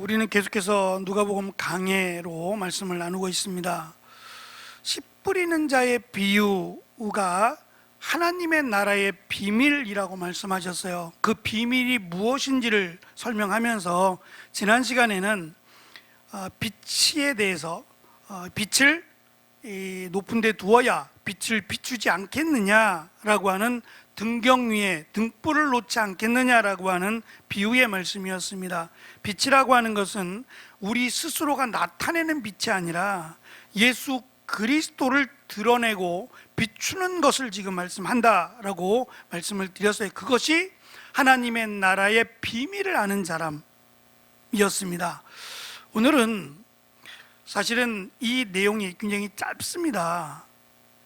우리는 계속해서 누가복음 강해로 말씀을 나누고 있습니다. 씨 뿌리는 자의 비유가 하나님의 나라의 비밀이라고 말씀하셨어요. 그 비밀이 무엇인지를 설명하면서 지난 시간에는 빛에 대해서 빛을 높은 데 두어야 빛을 비추지 않겠느냐라고 하는 등경 위에 등불을 놓지 않겠느냐라고 하는 비유의 말씀이었습니다. 빛이라고 하는 것은 우리 스스로가 나타내는 빛이 아니라 예수 그리스도를 드러내고 비추는 것을 지금 말씀한다라고 말씀을 드렸어요. 그것이 하나님의 나라의 비밀을 아는 사람이었습니다. 오늘은 사실은 이 내용이 굉장히 짧습니다.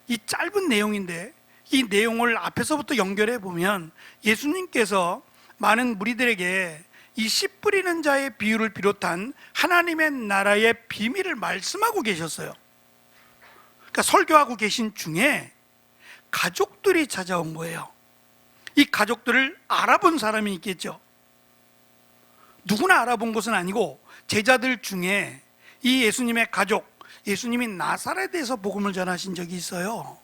이 짧은 내용인데 이 내용을 앞에서부터 연결해 보면 예수님께서 많은 무리들에게 이 씨 뿌리는 자의 비유를 비롯한 하나님의 나라의 비밀을 말씀하고 계셨어요. 그러니까 설교하고 계신 중에 가족들이 찾아온 거예요. 이 가족들을 알아본 사람이 있겠죠. 누구나 알아본 것은 아니고 제자들 중에 이 예수님의 가족, 예수님이 나사렛에서 복음을 전하신 적이 있어요.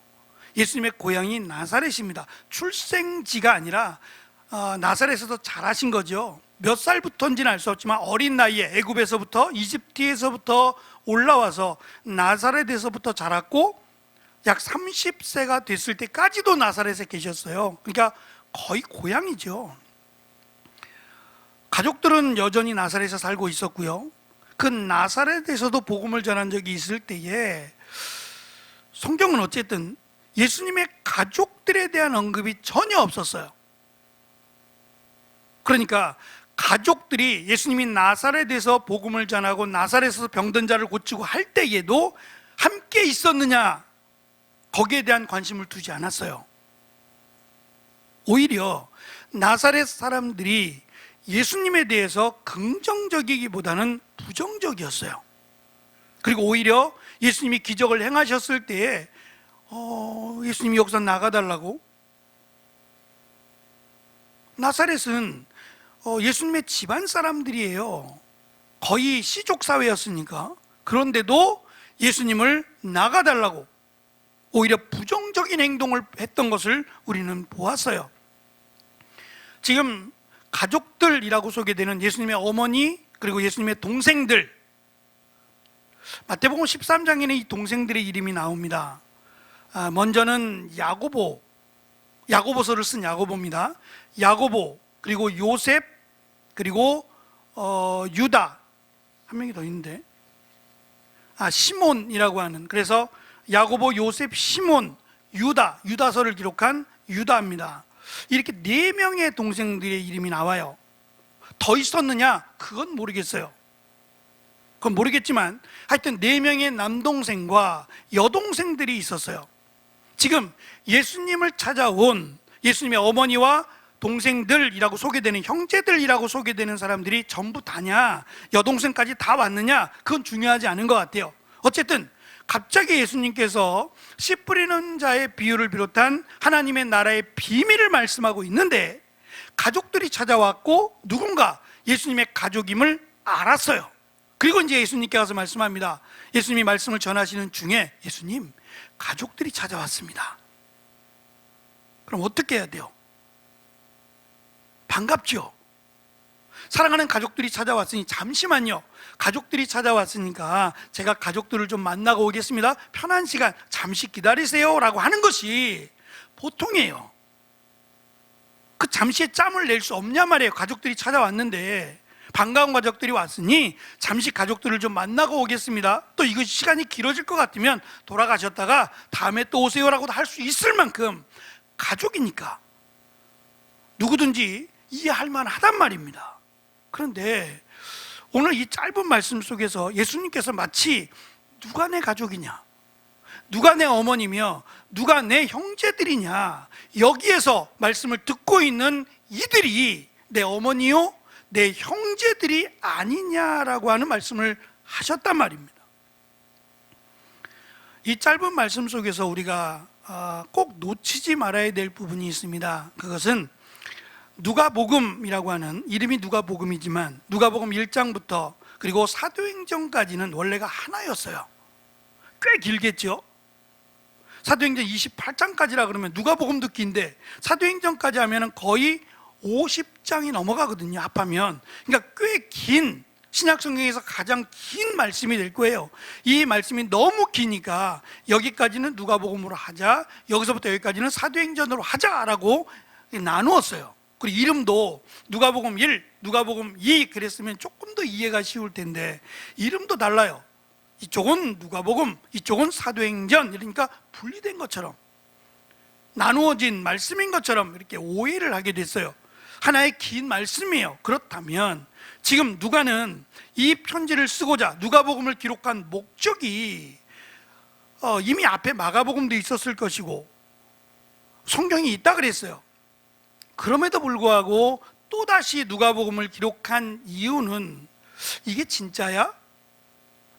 예수님의 고향이 나사렛입니다. 출생지가 아니라 나사렛에서 자라신 거죠. 몇 살부터인지는 알 수 없지만 어린 나이에 애굽에서부터 이집트에서부터 올라와서 나사렛에서부터 자랐고 약 30세가 됐을 때까지도 나사렛에 계셨어요. 그러니까 거의 고향이죠. 가족들은 여전히 나사렛에 살고 있었고요. 그 나사렛에서도 복음을 전한 적이 있을 때에 성경은 어쨌든 예수님의 가족들에 대한 언급이 전혀 없었어요. 그러니까 가족들이 예수님이 나사렛에서 복음을 전하고 나사렛에서 병든 자를 고치고 할 때에도 함께 있었느냐, 거기에 대한 관심을 두지 않았어요. 오히려 나사렛 사람들이 예수님에 대해서 긍정적이기보다는 부정적이었어요. 그리고 오히려 예수님이 기적을 행하셨을 때에 예수님이 여기서 나가달라고. 나사렛은 예수님의 집안 사람들이에요. 거의 시족 사회였으니까. 그런데도 예수님을 나가달라고 오히려 부정적인 행동을 했던 것을 우리는 보았어요. 지금 가족들이라고 소개되는 예수님의 어머니 그리고 예수님의 동생들, 마태복음 13장에는 이 동생들의 이름이 나옵니다. 먼저는 야고보서를 쓴 야고보입니다. 야고보, 그리고 요셉, 그리고 유다, 한 명이 더 있는데 시몬이라고 하는, 그래서 야고보, 요셉, 시몬, 유다서를 기록한 유다입니다. 이렇게 4명의 동생들의 이름이 나와요. 더 있었느냐? 그건 모르겠어요. 그건 모르겠지만 하여튼 4명의 남동생과 여동생들이 있었어요. 지금 예수님을 찾아온 예수님의 어머니와 동생들이라고 소개되는, 형제들이라고 소개되는 사람들이 전부 다냐, 여동생까지 다 왔느냐, 그건 중요하지 않은 것 같아요. 어쨌든 갑자기 예수님께서 씨 뿌리는 자의 비유를 비롯한 하나님의 나라의 비밀을 말씀하고 있는데 가족들이 찾아왔고 누군가 예수님의 가족임을 알았어요. 그리고 이제 예수님께 가서 말씀합니다. 예수님이 말씀을 전하시는 중에 예수님, 가족들이 찾아왔습니다. 그럼 어떻게 해야 돼요? 반갑죠? 사랑하는 가족들이 찾아왔으니 잠시만요. 가족들이 찾아왔으니까 제가 가족들을 좀 만나고 오겠습니다. 편한 시간 잠시 기다리세요 라고 하는 것이 보통이에요. 그 잠시의 짬을 낼 수 없냐 말이에요. 가족들이 찾아왔는데 반가운 가족들이 왔으니 잠시 가족들을 좀 만나고 오겠습니다. 또 이것이 시간이 길어질 것 같으면 돌아가셨다가 다음에 또 오세요라고도 할 수 있을 만큼 가족이니까 누구든지 이해할 만하단 말입니다. 그런데 오늘 이 짧은 말씀 속에서 예수님께서 마치 누가 내 가족이냐, 누가 내 어머니며 누가 내 형제들이냐, 여기에서 말씀을 듣고 있는 이들이 내 어머니요 내 형제들이 아니냐라고 하는 말씀을 하셨단 말입니다. 이 짧은 말씀 속에서 우리가 꼭 놓치지 말아야 될 부분이 있습니다. 그것은 누가복음이라고 하는, 이름이 누가복음이지만 누가복음 1장부터 그리고 사도행전까지는 원래가 하나였어요. 꽤 길겠죠. 사도행전 28장까지라 그러면 누가복음도 긴데 사도행전까지 하면 거의 50장이 넘어가거든요, 합하면. 그러니까 꽤 긴, 신약 성경에서 가장 긴 말씀이 될 거예요. 이 말씀이 너무 기니까 여기까지는 누가복음으로 하자, 여기서부터 여기까지는 사도행전으로 하자라고 나누었어요. 그리고 이름도 누가복음 1, 누가복음 2 그랬으면 조금 더 이해가 쉬울 텐데 이름도 달라요. 이쪽은 누가복음, 이쪽은 사도행전, 이러니까 분리된 것처럼, 나누어진 말씀인 것처럼 이렇게 오해를 하게 됐어요. 하나의 긴 말씀이에요. 그렇다면 지금 누가는 이 편지를 쓰고자 누가복음을 기록한 목적이 이미 앞에 마가복음도 있었을 것이고 성경이 있다 그랬어요. 그럼에도 불구하고 또다시 누가복음을 기록한 이유는 이게 진짜야?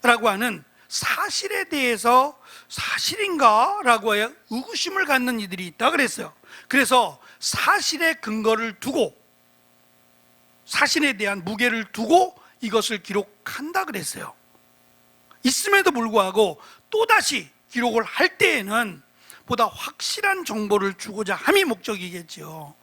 라고 하는 사실에 대해서 사실인가? 라고 의구심을 갖는 이들이 있다 그랬어요. 그래서 사실의 근거를 두고, 사실에 대한 무게를 두고 이것을 기록한다 그랬어요. 있음에도 불구하고 또다시 기록을 할 때에는 보다 확실한 정보를 주고자 함이 목적이겠죠.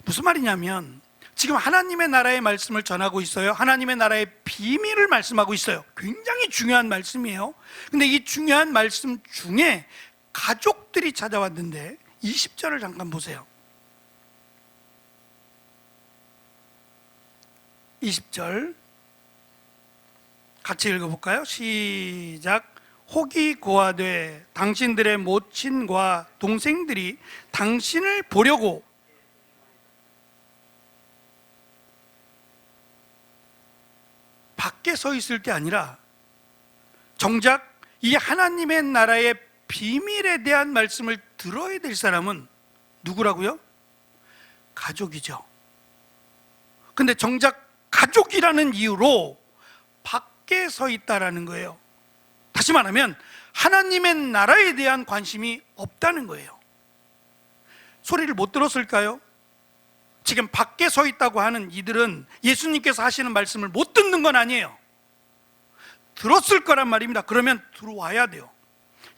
무슨 말이냐면 지금 하나님의 나라의 말씀을 전하고 있어요. 하나님의 나라의 비밀을 말씀하고 있어요. 굉장히 중요한 말씀이에요. 근데 이 중요한 말씀 중에 가족들이 찾아왔는데 20절을 잠깐 보세요. 20절 같이 읽어볼까요? 시작. 혹이 고하되 당신들의 모친과 동생들이 당신을 보려고 밖에 서 있을 때 아니라 정작 이 하나님의 나라의 비밀에 대한 말씀을 들어야 될 사람은 누구라고요? 가족이죠. 근데 정작 가족이라는 이유로 밖에 서 있다라는 거예요. 다시 말하면 하나님의 나라에 대한 관심이 없다는 거예요. 소리를 못 들었을까요? 지금 밖에 서 있다고 하는 이들은 예수님께서 하시는 말씀을 못 듣는 건 아니에요. 들었을 거란 말입니다. 그러면 들어와야 돼요.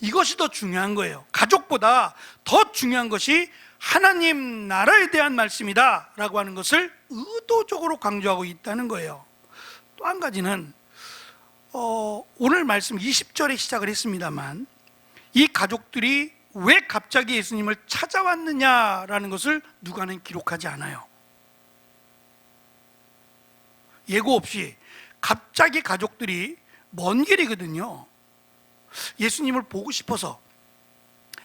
이것이 더 중요한 거예요. 가족보다 더 중요한 것이 하나님 나라에 대한 말씀이다 라고 하는 것을 의도적으로 강조하고 있다는 거예요. 또 한 가지는 오늘 말씀 20절에 시작을 했습니다만 이 가족들이 왜 갑자기 예수님을 찾아왔느냐라는 것을 누가는 기록하지 않아요. 예고 없이 갑자기 가족들이 먼 길이거든요. 예수님을 보고 싶어서,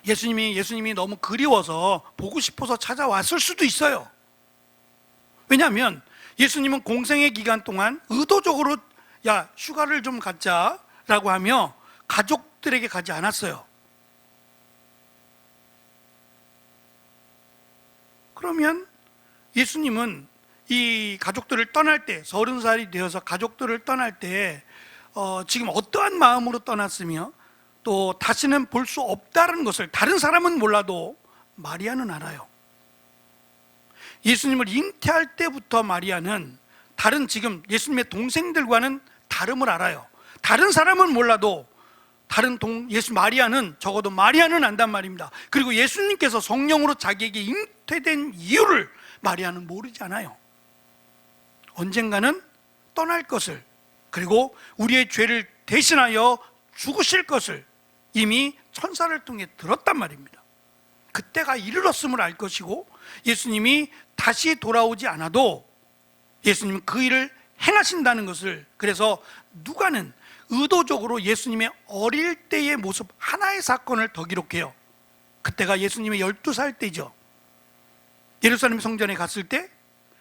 예수님이 너무 그리워서 보고 싶어서 찾아왔을 수도 있어요. 왜냐하면 예수님은 공생의 기간 동안 의도적으로 야 휴가를 좀 갖자라고 하며 가족들에게 가지 않았어요. 그러면 예수님은 이 가족들을 떠날 때, 30살이 되어서 가족들을 떠날 때 지금 어떠한 마음으로 떠났으며 또 다시는 볼 수 없다는 것을 다른 사람은 몰라도 마리아는 알아요. 예수님을 잉태할 때부터 마리아는 다른 지금 예수님의 동생들과는 다름을 알아요. 다른 사람은 몰라도 마리아는 적어도 마리아는 안단 말입니다. 그리고 예수님께서 성령으로 자기에게 잉태된 이유를 마리아는 모르지 않아요. 언젠가는 떠날 것을, 그리고 우리의 죄를 대신하여 죽으실 것을 이미 천사를 통해 들었단 말입니다. 그때가 이르렀음을 알 것이고 예수님이 다시 돌아오지 않아도 예수님은 그 일을 행하신다는 것을, 그래서 누가는 의도적으로 예수님의 어릴 때의 모습 하나의 사건을 더 기록해요. 그때가 예수님의 12살 때죠. 예루살렘 성전에 갔을 때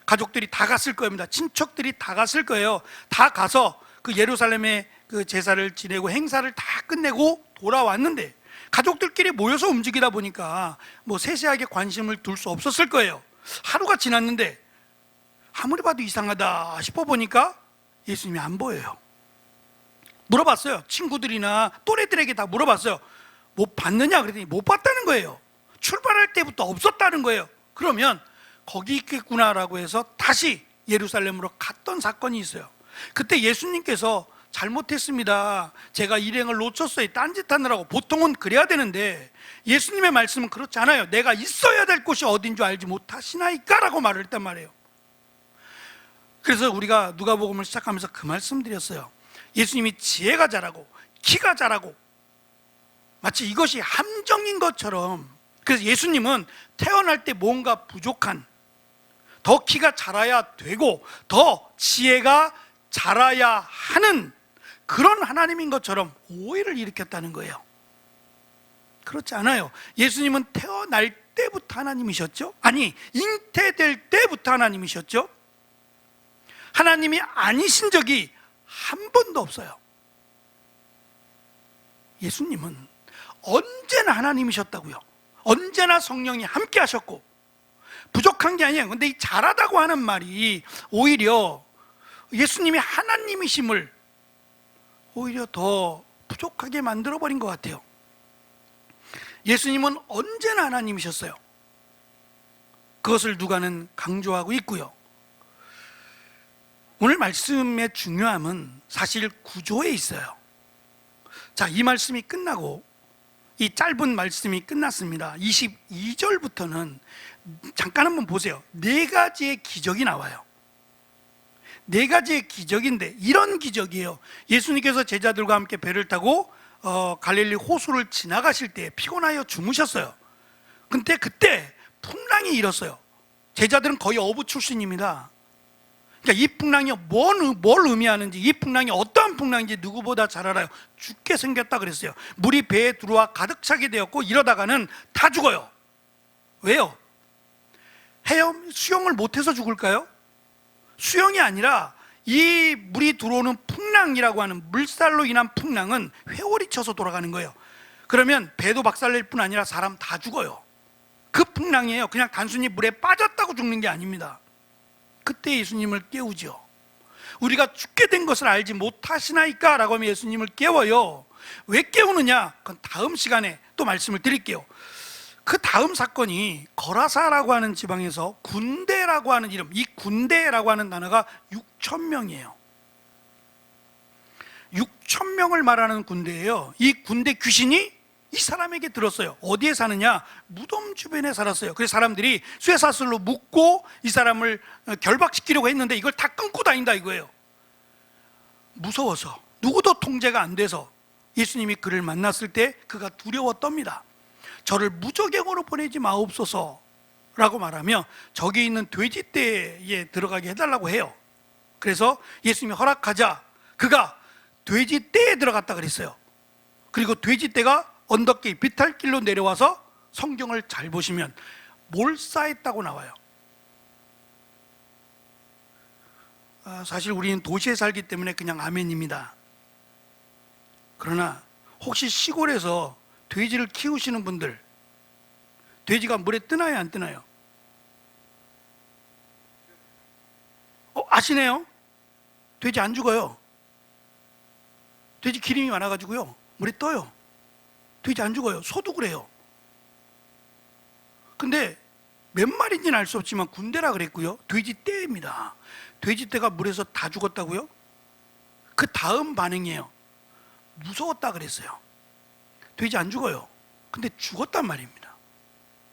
가족들이 다 갔을 겁니다. 친척들이 다 갔을 거예요. 다 가서 그 예루살렘의 그 제사를 지내고 행사를 다 끝내고 돌아왔는데 가족들끼리 모여서 움직이다 보니까 뭐 세세하게 관심을 둘 수 없었을 거예요. 하루가 지났는데 아무리 봐도 이상하다 싶어 보니까 예수님이 안 보여요. 물어봤어요. 친구들이나 또래들에게 다 물어봤어요. 못 봤느냐 그랬더니 못 봤다는 거예요. 출발할 때부터 없었다는 거예요. 그러면 거기 있겠구나라고 해서 다시 예루살렘으로 갔던 사건이 있어요. 그때 예수님께서 잘못했습니다, 제가 일행을 놓쳤어요, 딴짓하느라고. 보통은 그래야 되는데 예수님의 말씀은 그렇지 않아요. 내가 있어야 될 곳이 어딘 줄 알지 못하시나이까? 라고 말을 했단 말이에요. 그래서 우리가 누가복음을 시작하면서 그 말씀 드렸어요. 예수님이 지혜가 자라고 키가 자라고 마치 이것이 함정인 것처럼, 그래서 예수님은 태어날 때 뭔가 부족한, 더 키가 자라야 되고 더 지혜가 자라야 하는 그런 하나님인 것처럼 오해를 일으켰다는 거예요. 그렇지 않아요. 예수님은 태어날 때부터 하나님이셨죠? 아니, 잉태될 때부터 하나님이셨죠? 하나님이 아니신 적이 한 번도 없어요. 예수님은 언제나 하나님이셨다고요. 언제나 성령이 함께 하셨고, 부족한 게 아니에요. 근데 이 잘하다고 하는 말이 오히려 예수님이 하나님이심을 오히려 더 부족하게 만들어버린 것 같아요. 예수님은 언제나 하나님이셨어요. 그것을 누가는 강조하고 있고요. 오늘 말씀의 중요함은 사실 구조에 있어요. 자, 이 말씀이 끝나고, 이 짧은 말씀이 끝났습니다. 22절부터는 잠깐 한번 보세요. 네 가지의 기적이 나와요. 네 가지의 기적인데 이런 기적이에요. 예수님께서 제자들과 함께 배를 타고 갈릴리 호수를 지나가실 때 피곤하여 주무셨어요. 근데 그때 풍랑이 일었어요. 제자들은 거의 어부 출신입니다. 그러니까 이 풍랑이 뭘 의미하는지, 이 풍랑이 어떠한 풍랑인지 누구보다 잘 알아요. 죽게 생겼다 그랬어요. 물이 배에 들어와 가득 차게 되었고 이러다가는 다 죽어요. 왜요? 수영을 못해서 죽을까요? 수영이 아니라 이 물이 들어오는 풍랑이라고 하는, 물살로 인한 풍랑은 회오리 쳐서 돌아가는 거예요. 그러면 배도 박살낼 뿐 아니라 사람 다 죽어요. 그 풍랑이에요. 그냥 단순히 물에 빠졌다고 죽는 게 아닙니다. 그때 예수님을 깨우죠. 우리가 죽게 된 것을 알지 못하시나이까? 라고 하면 예수님을 깨워요. 왜 깨우느냐? 그건 다음 시간에 또 말씀을 드릴게요. 그 다음 사건이 거라사라고 하는 지방에서 군대라고 하는 이름, 이 군대라고 하는 단어가 6,000명이에요 6,000명을 말하는 군대예요. 이 군대 귀신이 이 사람에게 들었어요. 어디에 사느냐? 무덤 주변에 살았어요. 그래서 사람들이 쇠사슬로 묶고 이 사람을 결박시키려고 했는데 이걸 다 끊고 다닌다 이거예요. 무서워서, 누구도 통제가 안 돼서 예수님이 그를 만났을 때 그가 두려워 떱니다. 저를 무저갱으로 보내지 마옵소서 라고 말하며 저기 있는 돼지떼에 들어가게 해달라고 해요. 그래서 예수님이 허락하자 그가 돼지떼에 들어갔다 그랬어요. 그리고 돼지떼가 언덕길 비탈길로 내려와서 성경을 잘 보시면 몰사했다고 나와요. 사실 우리는 도시에 살기 때문에 그냥 아멘입니다. 그러나 혹시 시골에서 돼지를 키우시는 분들, 돼지가 물에 뜨나요 안 뜨나요? 아시네요? 돼지 안 죽어요. 돼지 기름이 많아가지고요 물에 떠요. 돼지 안 죽어요. 소도 그래요. 근데 몇 마리인지는 알 수 없지만 군대라 그랬고요, 돼지떼입니다. 돼지떼가 물에서 다 죽었다고요? 그 다음 반응이에요. 무서웠다 그랬어요. 돼지 안 죽어요. 근데 죽었단 말입니다.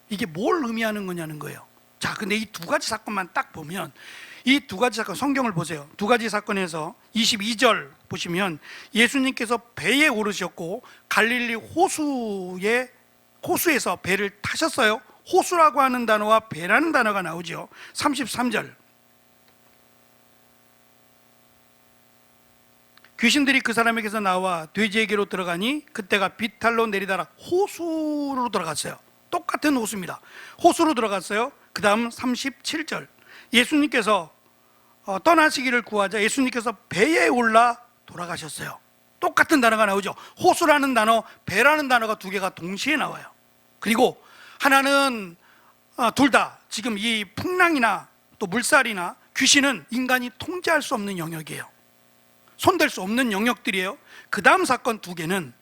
이게 뭘 의미하는 거냐는 거예요. 자, 근데 이 두 가지 사건만 딱 보면, 이 두 가지 사건, 성경을 보세요. 두 가지 사건에서 22절 보시면 예수님께서 배에 오르셨고 갈릴리 호수에서 배를 타셨어요. 호수라고 하는 단어와 배라는 단어가 나오죠. 33절, 귀신들이 그 사람에게서 나와 돼지에게로 들어가니 그때가 비탈로 내리다가 호수로 들어갔어요. 똑같은 호수입니다. 호수로 들어갔어요. 그 다음 37절, 예수님께서 떠나시기를 구하자 예수님께서 배에 올라 돌아가셨어요. 똑같은 단어가 나오죠. 호수라는 단어, 배라는 단어가 두 개가 동시에 나와요. 그리고 하나는 둘 다 지금 이 풍랑이나 또 물살이나 귀신은 인간이 통제할 수 없는 영역이에요. 손댈 수 없는 영역들이에요. 그 다음 사건 두 개는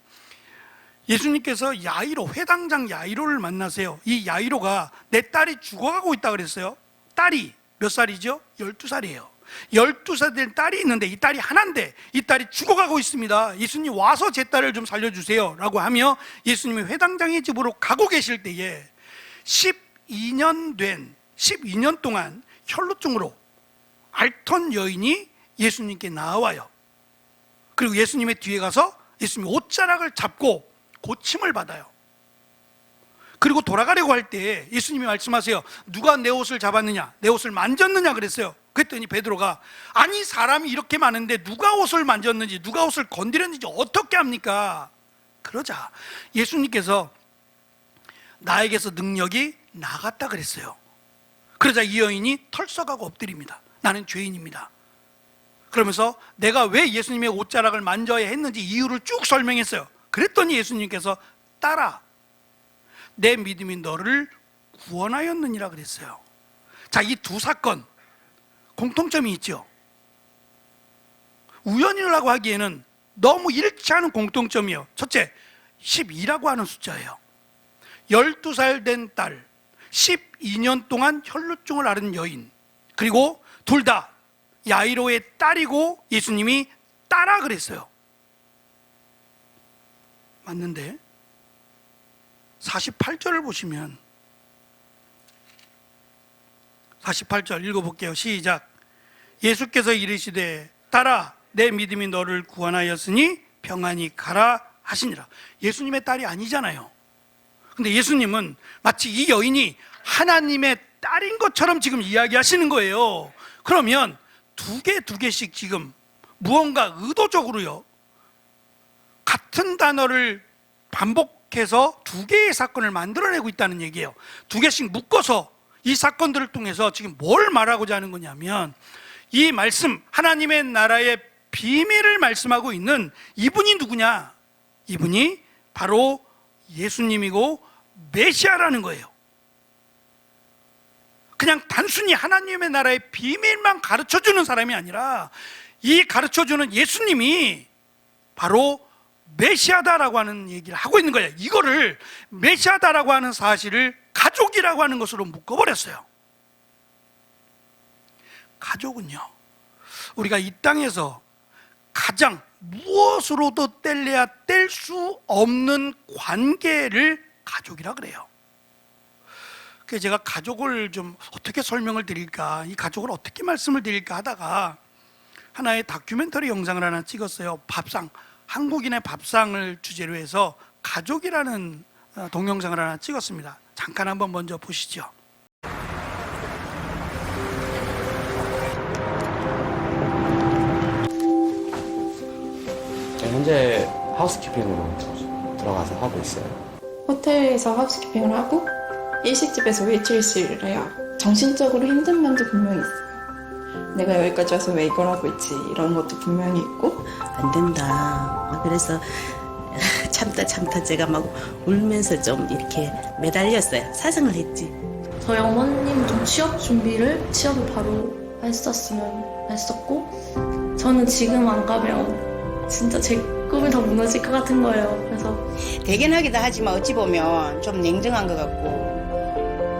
예수님께서 야이로, 회당장 야이로를 만나세요. 이 야이로가 내 딸이 죽어가고 있다 그랬어요. 딸이 몇 살이죠? 12살이에요 12살 된 딸이 있는데 이 딸이 하나인데 이 딸이 죽어가고 있습니다. 예수님 와서 제 딸을 좀 살려주세요 라고 하며 예수님이 회당장의 집으로 가고 계실 때에 12년 동안 혈루증으로 앓던 여인이 예수님께 나와요. 그리고 예수님의 뒤에 가서 예수님의 옷자락을 잡고 고침을 받아요. 그리고 돌아가려고 할 때 예수님이 말씀하세요. 누가 내 옷을 잡았느냐, 내 옷을 만졌느냐 그랬어요. 그랬더니 베드로가 아니 사람이 이렇게 많은데 누가 옷을 만졌는지 누가 옷을 건드렸는지 어떻게 합니까? 그러자 예수님께서 나에게서 능력이 나갔다 그랬어요. 그러자 이 여인이 털썩하고 엎드립니다. 나는 죄인입니다. 그러면서 내가 왜 예수님의 옷자락을 만져야 했는지 이유를 쭉 설명했어요. 그랬더니 예수님께서 딸아, 내 믿음이 너를 구원하였느니라 그랬어요. 자, 이 두 사건 공통점이 있죠. 우연이라고 하기에는 너무 일치하는 공통점이요. 첫째, 12라고 하는 숫자예요. 12살 된 딸, 12년 동안 혈루증을 앓은 여인, 그리고 둘 다 야이로의 딸이고 예수님이 딸아 그랬어요. 맞는데 48절을 보시면 48절 읽어볼게요. 시작. 예수께서 이르시되 딸아 내 믿음이 너를 구원하였으니 평안히 가라 하시니라. 예수님의 딸이 아니잖아요. 근데 예수님은 마치 이 여인이 하나님의 딸인 것처럼 지금 이야기하시는 거예요. 그러면 두 개씩 지금 무언가 의도적으로요 같은 단어를 반복해서 두 개의 사건을 만들어내고 있다는 얘기예요. 두 개씩 묶어서 이 사건들을 통해서 지금 뭘 말하고자 하는 거냐면 이 말씀, 하나님의 나라의 비밀을 말씀하고 있는 이분이 누구냐? 이분이 바로 예수님이고 메시아라는 거예요. 그냥 단순히 하나님의 나라의 비밀만 가르쳐주는 사람이 아니라 이 가르쳐주는 예수님이 바로 메시아다라고 하는 얘기를 하고 있는 거예요. 이거를 메시아다라고 하는 사실을 가족이라고 하는 것으로 묶어버렸어요. 가족은요, 우리가 이 땅에서 가장 무엇으로도 뗄래야 뗄 수 없는 관계를 가족이라 그래요. 그래서 제가 가족을 좀 어떻게 설명을 드릴까, 이 가족을 어떻게 말씀을 드릴까 하다가 하나의 다큐멘터리 영상을 하나 찍었어요. 밥상, 한국인의 밥상을 주제로 해서 가족이라는 동영상을 하나 찍었습니다. 잠깐 한번 먼저 보시죠. 현재 하우스키핑으로 들어가서 하고 있어요. 호텔에서 하우스키핑을 하고 일식집에서 웨이트리스를 해요. 정신적으로 힘든 면도 분명히 있어요. 내가 여기까지 와서 왜 이걸 하고 있지, 이런 것도 분명히 있고. 안 된다. 그래서 참다 제가 막 울면서 좀 이렇게 매달렸어요. 사정을 했지. 저희 어머님 좀 취업을 바로 했었으면 했었고, 저는 지금 안 가면 진짜 제 꿈이 다 무너질 것 같은 거예요. 그래서 대견하기도 하지만 어찌 보면 좀 냉정한 것 같고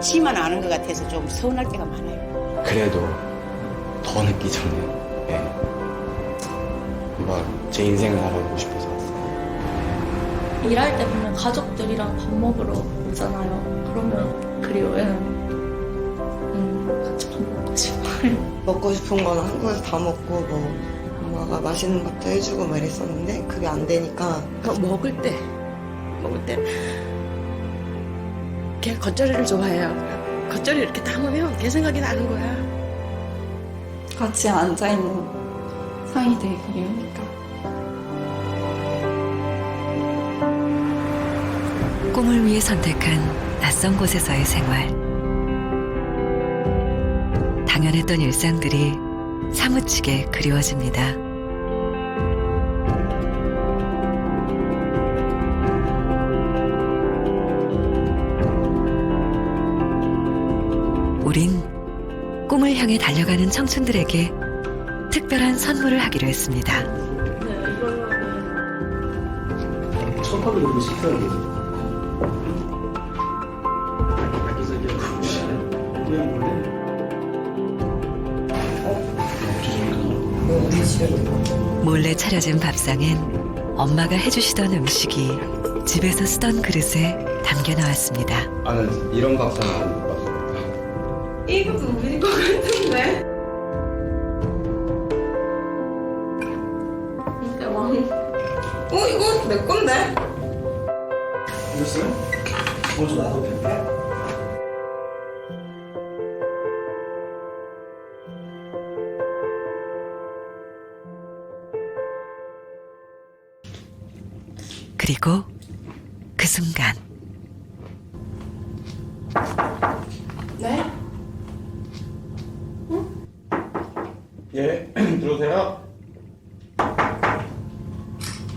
치만 아는 것 같아서 좀 서운할 때가 많아요. 그래도 더 늦기 전에 한번 제 인생을 알아보고 싶어서 왔어요. 일할 때 보면 가족들이랑 밥 먹으러 오잖아요. 그러면 그리워요. 같이 밥 먹고 싶어요. 먹고 싶은 건 한국에서 다 먹고 뭐 엄마가 맛있는 것도 해주고 막 이랬었는데 그게 안 되니까 먹을 때 그냥 겉절이를 좋아해요. 겉절이 이렇게 담으면 걔 생각이 나는 거야. 같이 앉아있는 상이 되게 그리우니까. 꿈을 위해 선택한 낯선 곳에서의 생활. 당연했던 일상들이 사무치게 그리워집니다. 우린 꿈을 향해 달려가는 청춘들에게 특별한 선물을 하기로 했습니다. 첫판을 너무 식사하게 몰래 차려진 밥상엔 엄마가 해주시던 음식이 집에서 쓰던 그릇에 담겨 나왔습니다. 나는 이런 밥상 안 먹어봤어. 이것도 우리 거 같은데? 진짜 왕. 이거 내 건데? 그리고 그 순간 네? 예, 들어오세요.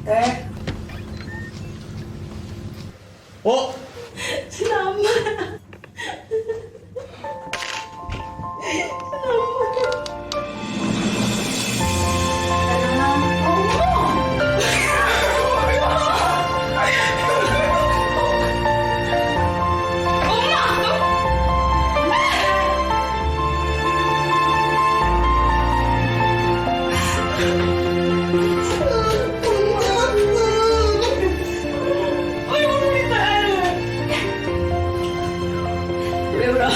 네. 어? 진아 엄마. 왜 울어?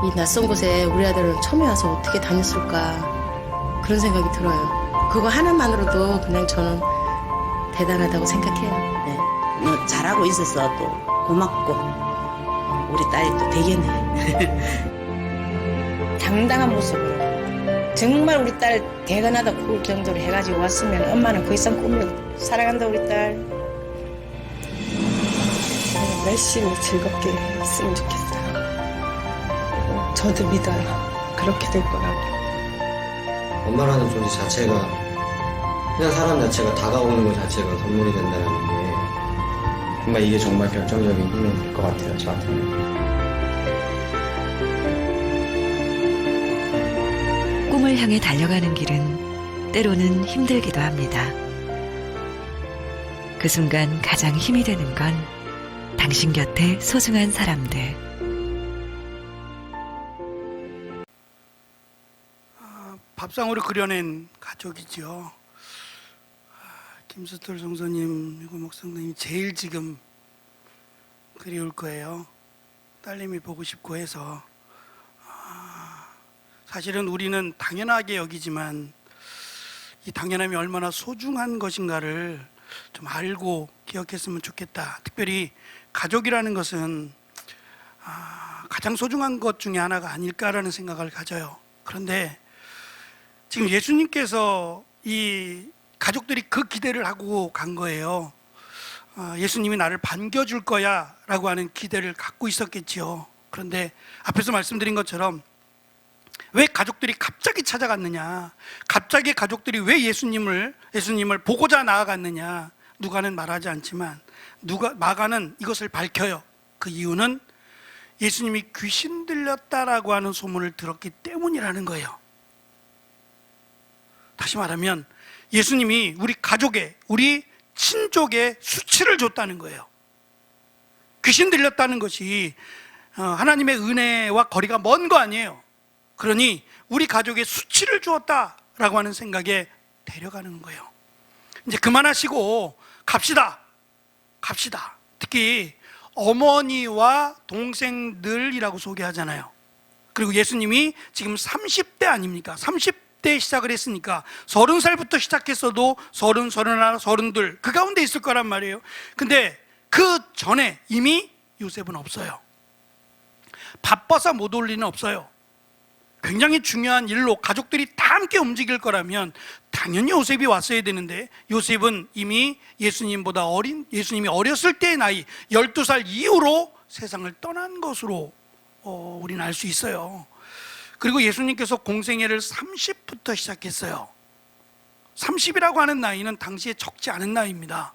이 낯선 곳에 우리 아들은 처음에 와서 어떻게 다녔을까 그런 생각이 들어요. 그거 하나만으로도 그냥 저는 대단하다고 생각해요. 네. 너 잘하고 있어서 또 고맙고 우리 딸이 또 되겠네. 당당한 모습으로 정말 우리 딸 대단하다 그럴 정도로 해가지고 왔으면 엄마는 그 이상 꿈을 사랑한다 우리 딸. 열심히 즐겁게 했으면 좋겠어요. 저도 믿어요. 그렇게 될 거라고. 엄마라는 존재 자체가 그냥 사람 자체가 다가오는 것 자체가 선물이 된다는 게 정말 이게 정말 결정적인 힘이 될 것 같아요. 저한테는. 꿈을 향해 달려가는 길은 때로는 힘들기도 합니다. 그 순간 가장 힘이 되는 건 당신 곁에 소중한 사람들. 밥상으로 그려낸 가족이죠. 김수철 성사님, 유고 목사님 제일 지금 그리울 거예요. 딸님이 보고 싶고 해서. 사실은 우리는 당연하게 여기지만 이 당연함이 얼마나 소중한 것인가를 좀 알고 기억했으면 좋겠다. 특별히 가족이라는 것은 가장 소중한 것 중에 하나가 아닐까라는 생각을 가져요. 그런데 지금 예수님께서 이 가족들이 그 기대를 하고 간 거예요. 예수님이 나를 반겨줄 거야 라고 하는 기대를 갖고 있었겠지요. 그런데 앞에서 말씀드린 것처럼 왜 가족들이 갑자기 찾아갔느냐, 갑자기 가족들이 왜 예수님을 보고자 나아갔느냐, 누가는 말하지 않지만 마가는 이것을 밝혀요. 그 이유는 예수님이 귀신 들렸다라고 하는 소문을 들었기 때문이라는 거예요. 다시 말하면 예수님이 우리 가족에, 우리 친족에 수치를 줬다는 거예요. 귀신 들렸다는 것이 하나님의 은혜와 거리가 먼 거 아니에요. 그러니 우리 가족에 수치를 주었다라고 하는 생각에 데려가는 거예요. 이제 그만하시고 갑시다. 특히 어머니와 동생들이라고 소개하잖아요. 그리고 예수님이 지금 30대 아닙니까? 30대 시작을 했으니까 30살부터 시작했어도 30, 31, 32 그 가운데 있을 거란 말이에요. 근데 그 전에 이미 요셉은 없어요. 바빠서 못 올 리는 없어요. 굉장히 중요한 일로 가족들이 다 함께 움직일 거라면 당연히 요셉이 왔어야 되는데 요셉은 이미 예수님보다 예수님이 어렸을 때의 나이 12살 이후로 세상을 떠난 것으로 우리는 알 수 있어요. 그리고 예수님께서 공생애를 30부터 시작했어요. 30이라고 하는 나이는 당시에 적지 않은 나이입니다.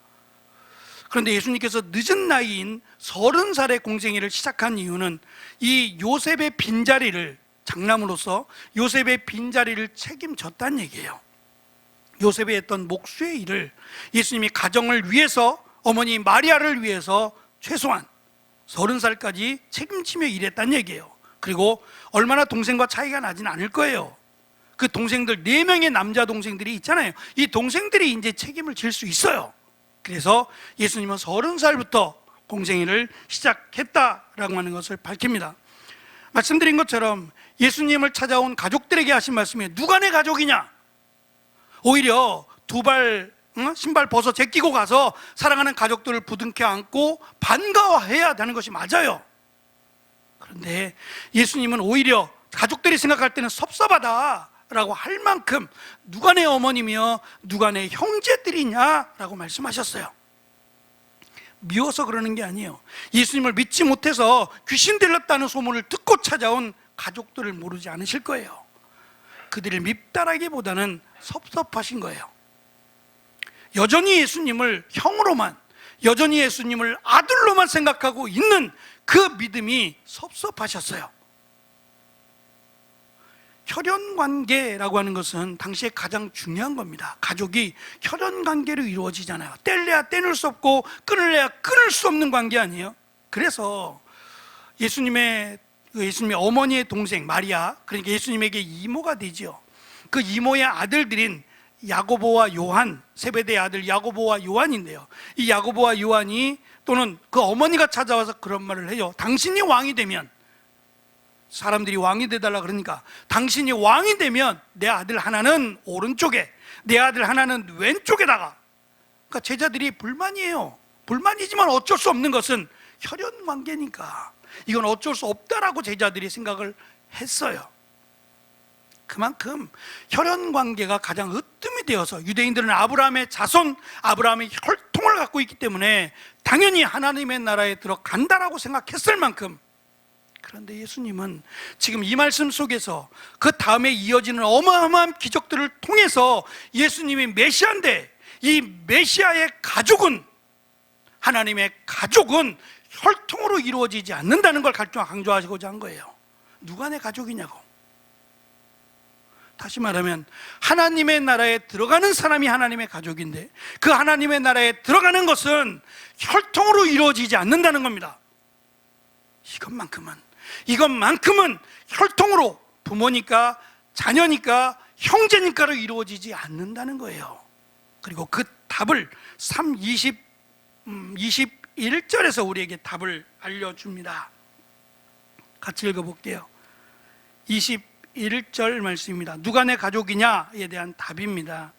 그런데 예수님께서 늦은 나이인 30살의 공생애를 시작한 이유는 이 요셉의 빈자리를, 장남으로서 요셉의 빈자리를 책임졌다는 얘기예요. 요셉이 했던 목수의 일을 예수님이 가정을 위해서 어머니 마리아를 위해서 최소한 30살까지 책임지며 일했다는 얘기예요. 그리고 얼마나 동생과 차이가 나진 않을 거예요. 그 동생들 4명의 남자 동생들이 있잖아요. 이 동생들이 이제 책임을 질 수 있어요. 그래서 예수님은 30살부터 공생애를 시작했다라고 하는 것을 밝힙니다. 말씀드린 것처럼 예수님을 찾아온 가족들에게 하신 말씀이 누가 내 가족이냐? 오히려 2발 신발 벗어 제끼고 가서 사랑하는 가족들을 부둥켜 안고 반가워해야 되는 것이 맞아요. 그런데 예수님은 오히려 가족들이 생각할 때는 섭섭하다라고 할 만큼 누가 내 어머니며 누가 내 형제들이냐라고 말씀하셨어요. 미워서 그러는 게 아니에요. 예수님을 믿지 못해서 귀신 들렸다는 소문을 듣고 찾아온 가족들을 모르지 않으실 거예요. 그들을 밉다라기보다는 섭섭하신 거예요. 여전히 예수님을 형으로만, 여전히 예수님을 아들로만 생각하고 있는 그 믿음이 섭섭하셨어요. 혈연관계라고 하는 것은 당시에 가장 중요한 겁니다. 가족이 혈연관계로 이루어지잖아요. 뗄래야 떼낼 수 없고 끊을래야 끊을 수 없는 관계 아니에요? 그래서 예수님의 어머니의 동생 마리아, 그러니까 예수님에게 이모가 되죠. 그 이모의 아들들인 야고보와 요한, 세베대의 아들 야고보와 요한인데요, 이 야고보와 요한이 또는 그 어머니가 찾아와서 그런 말을 해요. 당신이 왕이 되면, 사람들이 왕이 되달라 그러니까 당신이 왕이 되면 내 아들 하나는 오른쪽에, 내 아들 하나는 왼쪽에다가. 그러니까 제자들이 불만이에요. 불만이지만 어쩔 수 없는 것은 혈연관계니까 이건 어쩔 수 없다라고 제자들이 생각을 했어요. 그만큼 혈연관계가 가장 으뜸이 되어서 유대인들은 아브라함의 자손, 아브라함의 혈통을 갖고 있기 때문에 당연히 하나님의 나라에 들어간다라고 생각했을 만큼, 그런데 예수님은 지금 이 말씀 속에서 그 다음에 이어지는 어마어마한 기적들을 통해서 예수님이 메시아인데, 이 메시아의 가족은, 하나님의 가족은 혈통으로 이루어지지 않는다는 걸 강조하시고자 한 거예요. 누가 내 가족이냐고. 다시 말하면 하나님의 나라에 들어가는 사람이 하나님의 가족인데, 그 하나님의 나라에 들어가는 것은 혈통으로 이루어지지 않는다는 겁니다. 이것만큼은 혈통으로, 부모니까 자녀니까 형제니까로 이루어지지 않는다는 거예요. 그리고 그 답을 21절에서 우리에게 답을 알려줍니다. 같이 읽어볼게요. 21절 말씀입니다. 누가 내 가족이냐에 대한 답입니다.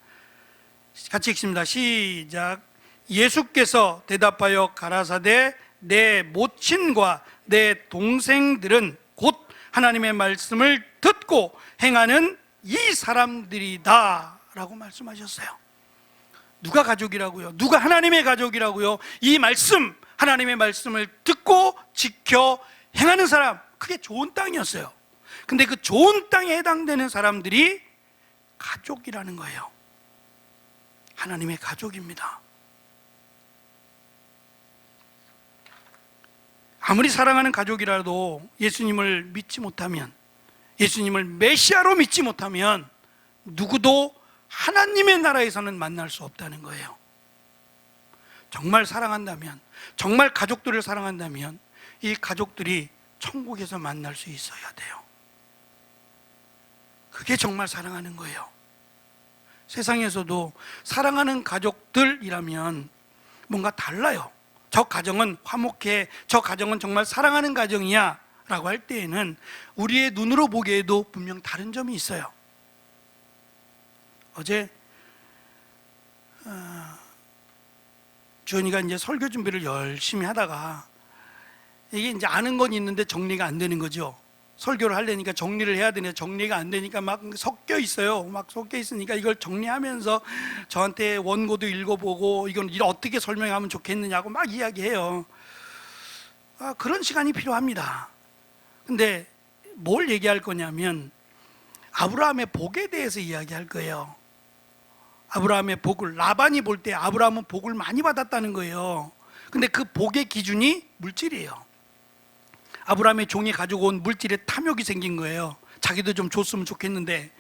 같이 읽습니다. 시작. 예수께서 대답하여 가라사대 내 모친과 내 동생들은 곧 하나님의 말씀을 듣고 행하는 이 사람들이다 라고 말씀하셨어요. 누가 가족이라고요? 누가 하나님의 가족이라고요? 이 말씀, 하나님의 말씀을 듣고 지켜 행하는 사람, 그게 좋은 땅이었어요. 근데 그 좋은 땅에 해당되는 사람들이 가족이라는 거예요. 하나님의 가족입니다. 아무리 사랑하는 가족이라도 예수님을 믿지 못하면, 예수님을 메시아로 믿지 못하면 누구도 하나님의 나라에서는 만날 수 없다는 거예요. 정말 사랑한다면, 정말 가족들을 사랑한다면 이 가족들이 천국에서 만날 수 있어야 돼요. 그게 정말 사랑하는 거예요. 세상에서도 사랑하는 가족들이라면 뭔가 달라요. 저 가정은 화목해, 저 가정은 정말 사랑하는 가정이야 라고 할 때에는 우리의 눈으로 보기에도 분명 다른 점이 있어요. 어제 주연이가 이제 설교 준비를 열심히 하다가 이게 이제 아는 건 있는데 정리가 안 되는 거죠. 설교를 하려니까 정리를 해야 되는데 정리가 안 되니까 막 섞여 있어요. 막 섞여 있으니까 이걸 정리하면서 저한테 원고도 읽어보고 이건 어떻게 설명하면 좋겠느냐고 막 이야기해요. 그런 시간이 필요합니다. 근데 뭘 얘기할 거냐면 아브라함의 복에 대해서 이야기할 거예요. 아브라함의 복을, 라반이 볼 때 아브라함은 복을 많이 받았다는 거예요. 근데 그 복의 기준이 물질이에요. 아브라함의 종이 가지고 온 물질에 탐욕이 생긴 거예요. 자기도 좀 줬으면 좋겠는데,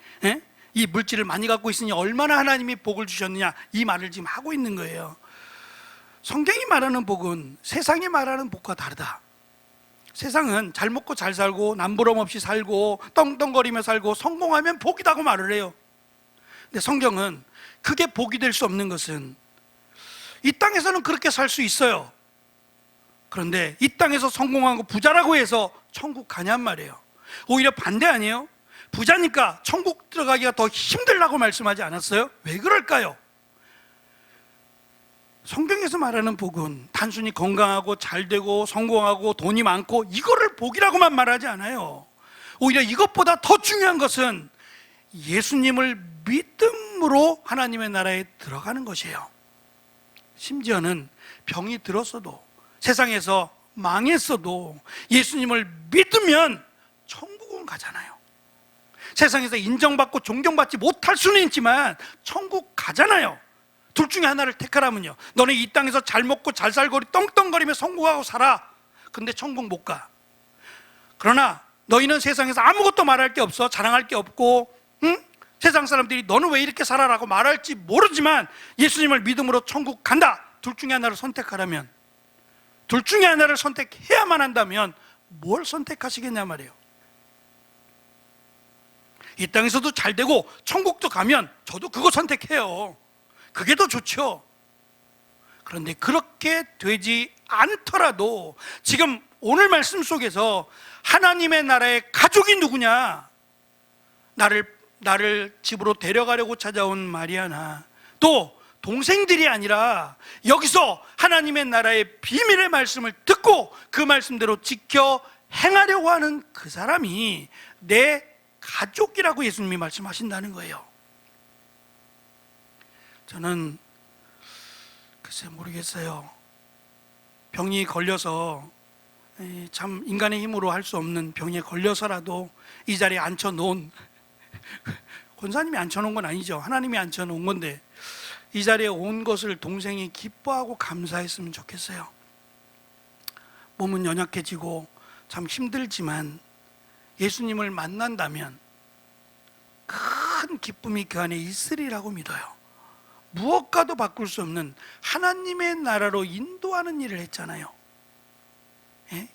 이 물질을 많이 갖고 있으니 얼마나 하나님이 복을 주셨느냐, 이 말을 지금 하고 있는 거예요. 성경이 말하는 복은 세상이 말하는 복과 다르다. 세상은 잘 먹고 잘 살고 남부름 없이 살고 떵떵거리며 살고 성공하면 복이다고 말을 해요. 근데 성경은 그게 복이 될 수 없는 것은 이 땅에서는 그렇게 살 수 있어요. 그런데 이 땅에서 성공하고 부자라고 해서 천국 가냔 말이에요. 오히려 반대 아니에요? 부자니까 천국 들어가기가 더 힘들다고 말씀하지 않았어요? 왜 그럴까요? 성경에서 말하는 복은 단순히 건강하고 잘되고 성공하고 돈이 많고 이거를 복이라고만 말하지 않아요. 오히려 이것보다 더 중요한 것은 예수님을 믿음으로 하나님의 나라에 들어가는 것이에요. 심지어는 병이 들었어도 세상에서 망했어도 예수님을 믿으면 천국은 가잖아요. 세상에서 인정받고 존경받지 못할 수는 있지만 천국 가잖아요. 둘 중에 하나를 택하라면요, 너는 이 땅에서 잘 먹고 잘 살고 떵떵거리며 성공하고 살아. 근데 천국 못 가. 그러나 너희는 세상에서 아무것도 말할 게 없어, 자랑할 게 없고, 세상 사람들이 너는 왜 이렇게 살아라고 말할지 모르지만 예수님을 믿음으로 천국 간다. 둘 중에 하나를 선택하라면, 둘 중에 하나를 선택해야만 한다면 뭘 선택하시겠냐 말이에요. 이 땅에서도 잘 되고 천국도 가면 저도 그거 선택해요. 그게 더 좋죠. 그런데 그렇게 되지 않더라도 지금 오늘 말씀 속에서 하나님의 나라의 가족이 누구냐, 나를 집으로 데려가려고 찾아온 마리아나 또 동생들이 아니라 여기서 하나님의 나라의 비밀의 말씀을 듣고 그 말씀대로 지켜 행하려고 하는 그 사람이 내 가족이라고 예수님이 말씀하신다는 거예요. 저는 글쎄 모르겠어요. 병이 걸려서, 참 인간의 힘으로 할 수 없는 병에 걸려서라도 이 자리에 앉혀놓은, 권사님이 앉혀놓은 건 아니죠. 하나님이 앉혀놓은 건데 이 자리에 온 것을 동생이 기뻐하고 감사했으면 좋겠어요. 몸은 연약해지고 참 힘들지만 예수님을 만난다면 큰 기쁨이 그 안에 있으리라고 믿어요. 무엇과도 바꿀 수 없는 하나님의 나라로 인도하는 일을 했잖아요.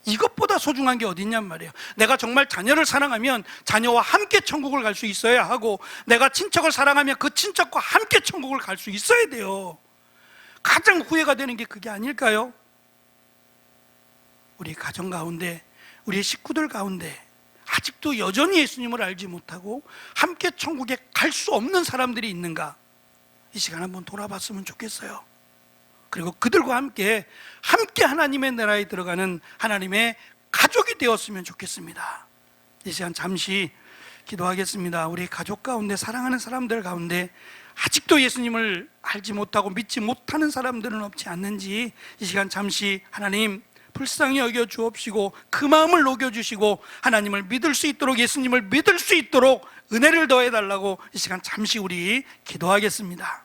이것보다 소중한 게 어딨냔 말이에요. 내가 정말 자녀를 사랑하면 자녀와 함께 천국을 갈 수 있어야 하고, 내가 친척을 사랑하면 그 친척과 함께 천국을 갈 수 있어야 돼요. 가장 후회가 되는 게 그게 아닐까요? 우리 가정 가운데, 우리 식구들 가운데 아직도 여전히 예수님을 알지 못하고 함께 천국에 갈 수 없는 사람들이 있는가? 이 시간 한번 돌아봤으면 좋겠어요. 그리고 그들과 함께 하나님의 나라에 들어가는 하나님의 가족이 되었으면 좋겠습니다. 이 시간 잠시 기도하겠습니다. 우리 가족 가운데, 사랑하는 사람들 가운데 아직도 예수님을 알지 못하고 믿지 못하는 사람들은 없지 않는지 이 시간 잠시 하나님 불쌍히 여겨 주옵시고 그 마음을 녹여주시고 하나님을 믿을 수 있도록, 예수님을 믿을 수 있도록 은혜를 더해달라고 이 시간 잠시 우리 기도하겠습니다.